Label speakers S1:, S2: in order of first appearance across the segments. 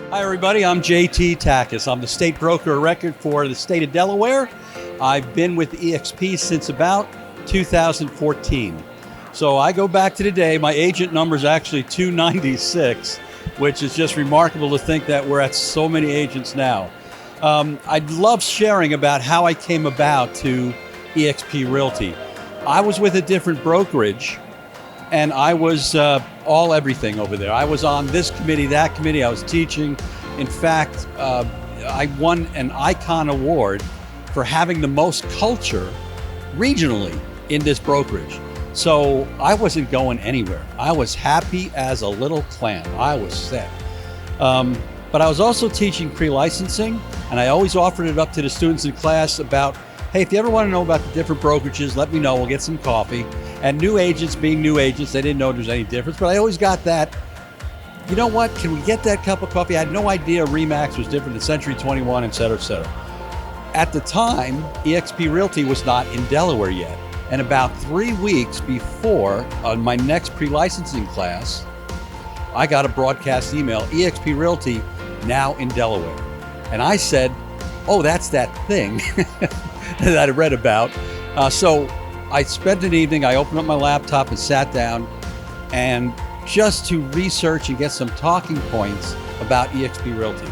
S1: Hi everybody, I'm JT Takacs. I'm the state broker of record for the state of Delaware. I've been with eXp since about 2014. So I go back to today, my agent number is actually 296, which is just remarkable to think that we're at so many agents now. I love sharing about how I came about to eXp Realty. I was with a different brokerage and I was all everything over there. I was on this committee, that committee, I was teaching. In fact, I won an Icon Award for having the most culture regionally in this brokerage. So I wasn't going anywhere. I was happy as a little clam. I was set. But I was also teaching pre-licensing, and I always offered it up to the students in class about, hey, if you ever want to know about the different brokerages, let me know, we'll get some coffee. And new agents being new agents, they didn't know there was any difference, but I always got that, you know what, can we get that cup of coffee? I had no idea RE/MAX was different than Century 21, et cetera, et cetera. At the time, eXp Realty was not in Delaware yet. And about 3 weeks before, on my next pre-licensing class, I got a broadcast email, eXp Realty, now in Delaware. And I said, oh, that's that thing that I read about. So I spent an evening, I opened up my laptop and sat down and just to research and get some talking points about eXp Realty.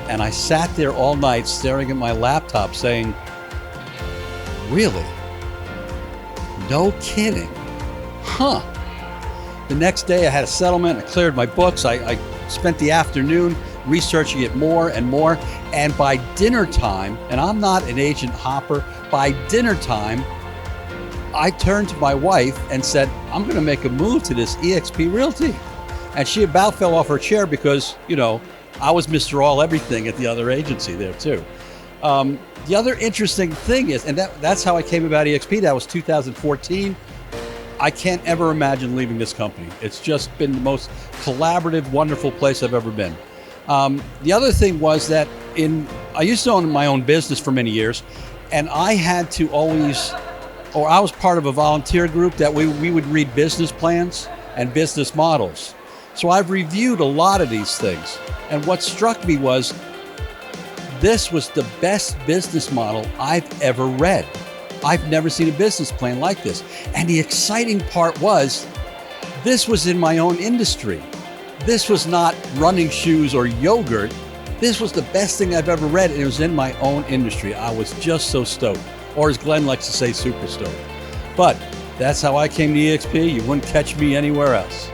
S1: And I sat there all night staring at my laptop saying, really? No kidding? Huh. The next day I had a settlement, I cleared my books, I spent the afternoon researching it more and more, and by dinner time, and I'm not an agent hopper, by dinner time, I turned to my wife and said, I'm going to make a move to this eXp Realty. And she about fell off her chair because, you know, I was Mr. All Everything at the other agency there too. The other interesting thing is, and that's how I came about eXp, that was 2014. I can't ever imagine leaving this company. It's just been the most collaborative, wonderful place I've ever been. The other thing was that I used to own my own business for many years, and I had to always, or I was part of a volunteer group that we would read business plans and business models. So I've reviewed a lot of these things. And what struck me was, this was the best business model I've ever read. I've never seen a business plan like this. And the exciting part was, this was in my own industry. This was not running shoes or yogurt. This was the best thing I've ever read, and it was in my own industry. I was just so stoked. Or as Glenn likes to say, super stoked. But that's how I came to eXp. You wouldn't catch me anywhere else.